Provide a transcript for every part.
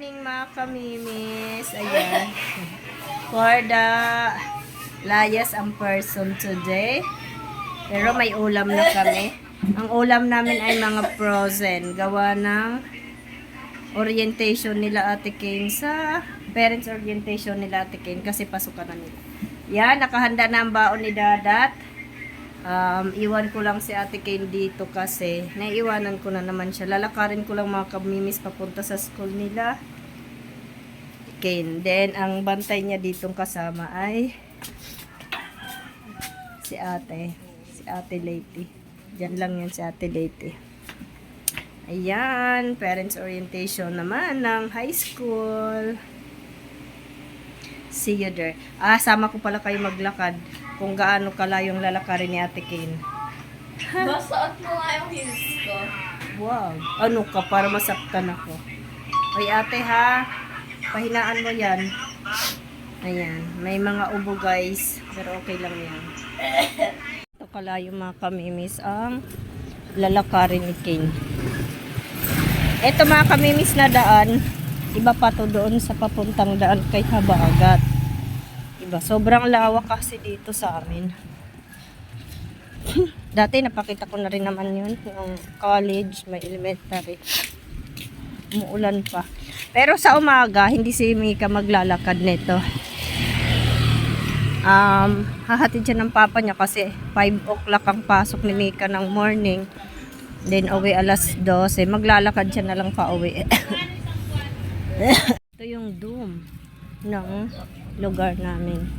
Morning mga kamimis. Ayan. For the layas ang person today. Pero may ulam na kami. Ang ulam namin ay mga frozen. Gawa ng orientation nila Ate Kane sa parents orientation nila Ate Kane kasi pasukan na nila. Yan, nakahanda na ang baon ni Dadat. Iwan ko lang si Ate Kane dito kasi naiiwanan ko na naman siya. Lalakarin ko lang mga kamimis papunta sa school nila Kane. Then ang bantay niya ditong kasama ay si Ate Lady. Diyan lang yan si Ate Lady. Ayan, parents orientation naman ng high school. See you there. Sama ko pala kayo maglakad kung gaano kalayong lalakarin ni Ate Kane. Basuot mo nga yung heels ko. Wow. Ano ka, para masaktan ako. Oy ate ha, pahinaan mo yan. Ayan, may mga ubo guys, pero okay lang yan. Ito kalayo mga kamimis ang lalakarin ni Kane. Ito mga kamimis na daan, iba pa to doon sa papuntang daan kay Habagat. Iba, sobrang lawak kasi dito sa amin. Dati napakita ko na rin naman yun, yung college, may elementary. Umuulan pa. Pero sa umaga, hindi si Mika maglalakad nito. Hahatid siya ng papa niya kasi 5 o'clock ang pasok ni Mika ng morning. Then uwi alas 12. Maglalakad siya na lang pa uwi. Ito yung dome ng lugar namin.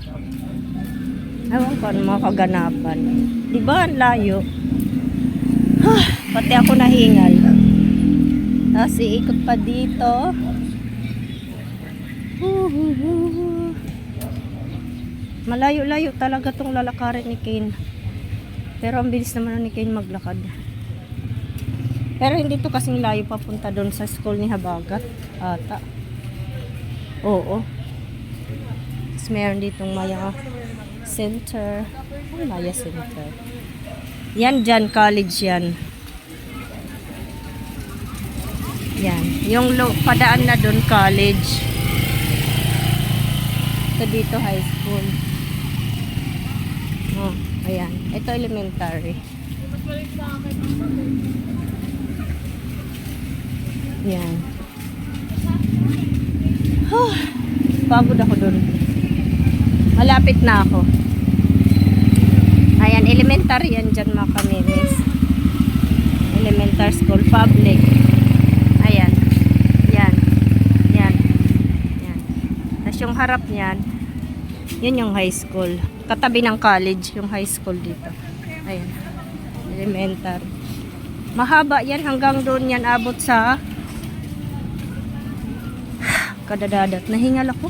Ewan ko ano mga kaganapan. Diba ang layo? Pati ako nahingal. Tapos iikot pa dito. Malayo-layo talaga tong lalakarin ni Kane. Pero ang bilis naman ni Kane maglakad. Pero hindi to kasing layo papunta doon sa school ni Habagat. Ata. Oo. Tapos meron ditong Maya Center. Maya Center. Yan dyan, college yan. Yan. Yung padaan na doon, college. Ito dito, high school. Oh, ayan. Ito elementary. Yan. Pagod ako doon. Malapit na ako. Ayan, elementary yan dyan mga kamimis. Elementary school, public. Ayan. Yan. Yan. Yan. Tapos yung harap niyan, yun yung high school. Katabi ng college, yung high school dito. Ayan. Elementary. Mahaba yan, hanggang doon yan abot sa kadadadat. Nahingal ako.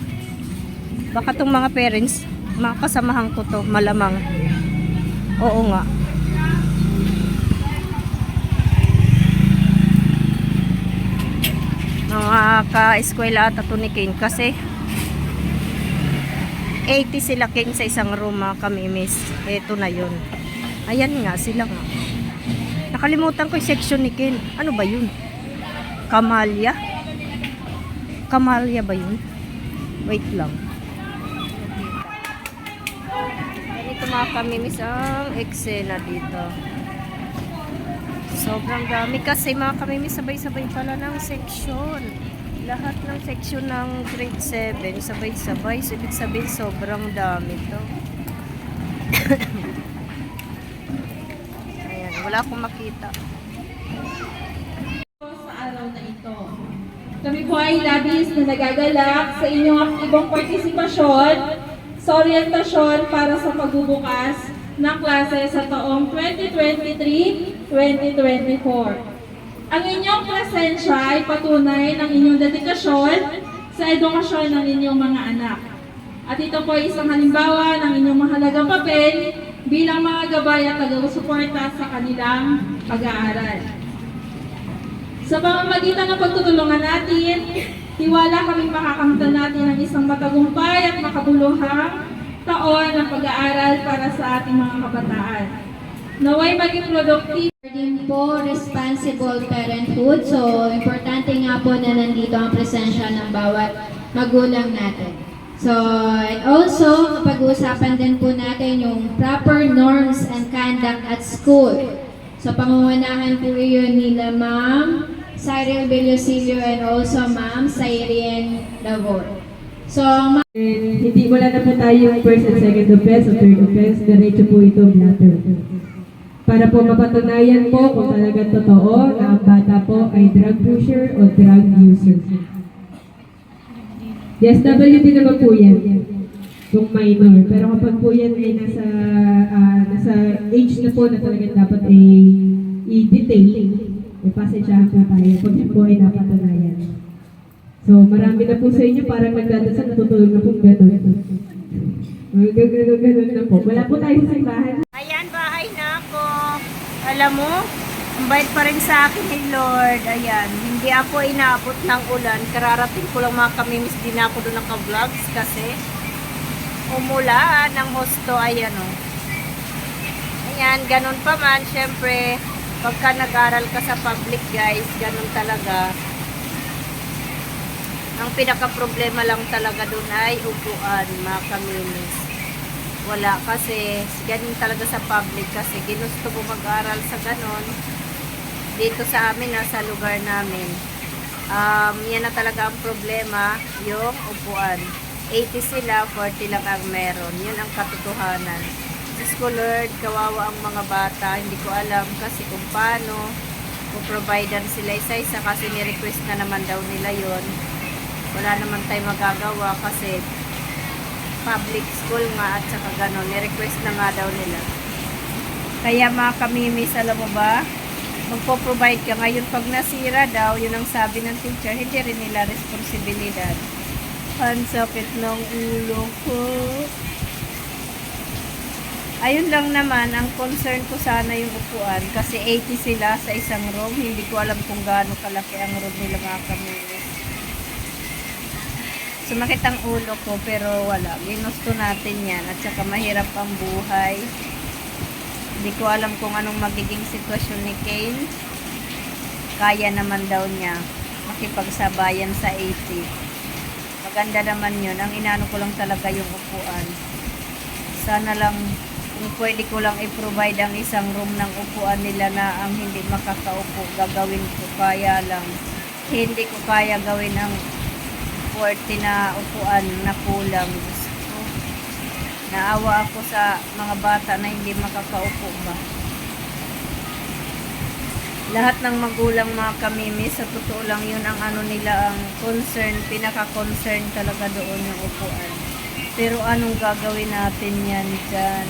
Baka tong mga parents, mga kasamahan ko to, malamang. Oo nga. Mga ka-eskwela ata to ni Kane kasi 80 sila Kane sa isang room mga kamimis. Ito na yun. Ayan nga, sila nga. Nakalimutan ko yung section ni Kane. Ano ba yun? Camellia? Camellia ba yun? Wait lang. Ganito mga kamimis ang eksena dito. Sobrang dami kasi mga kamimis sabay-sabay pala ng section. Lahat ng section ng grade 7 sabay-sabay. So, ibig sabihin sobrang dami to. Ayan, wala akong makita. Sa araw na ito, kami po ay labis na nagagalak sa inyong aktibong partisipasyon sa orientasyon para sa pagbubukas ng klase sa taong 2023-2024. Ang inyong presensya ay patunay ng inyong dedikasyon sa edukasyon ng inyong mga anak. At ito po ay isang halimbawa ng inyong mahalagang papel bilang mga gabay at tagasuporta sa kanilang pag-aaral. Sa pamamagitan ng pagtutulungan natin, tiwala kaming makakamtan natin ang isang matagumpay at makabuluhang taon ng pag-aaral para sa ating mga kabataan. Naway maging productive. Din po, responsible parenthood. So, importante nga po na nandito ang presensya ng bawat magulang natin. So, and also, pag-uusapan din po natin yung proper norms and conduct at school. So, pangungunahan po yun nila Ma'am Cyril Bellosilio and also Ma'am Cyrene Lavor. So, And hindi wala na po tayong first and second offense o third offense, diretso po ito blatter. Para po mapatunayan po kung talagang totoo na ang bata po ay drug pusher o drug user. DSWD naman po yan, kung minor. Pero kapag po yan ay nasa age na po na talagang dapat ay i-detain, may pasensyahan po tayo pag po ay napatunayan. So, marami na po sa inyo parang nagdadasal, natutulog na po gano'n. Gano'n na po. Wala po tayo sa simbahan. Ayan, bahay na ako. Alam mo, ang bait pa rin sa akin ni Lord. Ayan, hindi ako inaabot ng ulan. Kararating ko lang mga kamimis, din ako doon naka-vlogs kasi umulan ng husto. Ayan o. Ayan, ganun pa man. Siyempre, pagka nag-aral ka sa public guys, ganun talaga. Ang pinaka-problema lang talaga doon ay upuan, mga kamimis. Wala kasi, ganun talaga sa public kasi ginusto ko mag-aral sa ganon. Dito sa amin, sa lugar namin. Yan na talaga ang problema, yung upuan. 80 sila, 40 lang ang meron. Yun ang katotohanan. Diyos ko Lord, kawawa ang mga bata. Hindi ko alam kasi kung paano puprovidean sila isa-isa kasi ni-request na naman daw nila yon. Wala naman tayo magagawa kasi public school nga at saka gano'n. Ni-request na nga daw nila. Kaya mga kamimis, alam mo ba? Magpo-provide ka ngayon pag nasira daw, yun ang sabi ng teacher, hindi rin nila responsibilidad. Ang sakit ng ulo ko. Ayun lang naman, ang concern ko sana yung upuan kasi 80 sila sa isang room. Hindi ko alam kung gaano kalaki ang room nila mga kamimis. Sumakit ang ulo ko pero wala. Ginusto natin yan at saka mahirap ang buhay. Hindi ko alam kung anong magiging sitwasyon ni Kane. Kaya naman daw niya makipagsabayan sa 80. Maganda naman yun. Ang inano ko lang talaga yung upuan. Sana lang kung pwede ko lang i-provide ang isang room ng upuan nila na ang hindi makakaupo. Gagawin ko kaya lang. Hindi ko kaya gawin ang 40 na upuan na kulang. Diyos ko. Naawa ako sa mga bata na hindi makakaupo ba. Lahat ng magulang mga kamimis, sa totoo lang yun ang ano nila, ang concern, pinaka-concern talaga doon yung upuan. Pero anong gagawin natin yan dyan?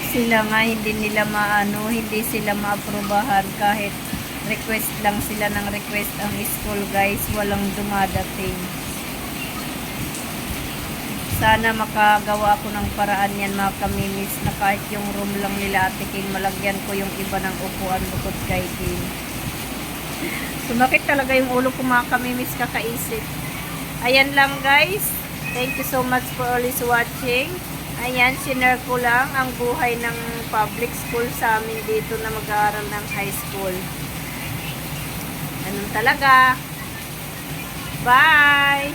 Sila nga hindi nila maano, hindi sila maaprubahan kahit request lang sila ng request ang school guys, walang dumadating. Sana makagawa ako ng paraan yan mga kamimis na kahit yung room lang nila atikin, malagyan ko yung iba ng upuan bukod kay Kim. Sumakit talaga yung ulo ko mga kamimis kakaisip. Ayan lang guys. Thank you so much for always watching. Ayan, sinare ko lang ang buhay ng public school sa amin dito na mag-aaral ng high school. Ganun talaga. Bye!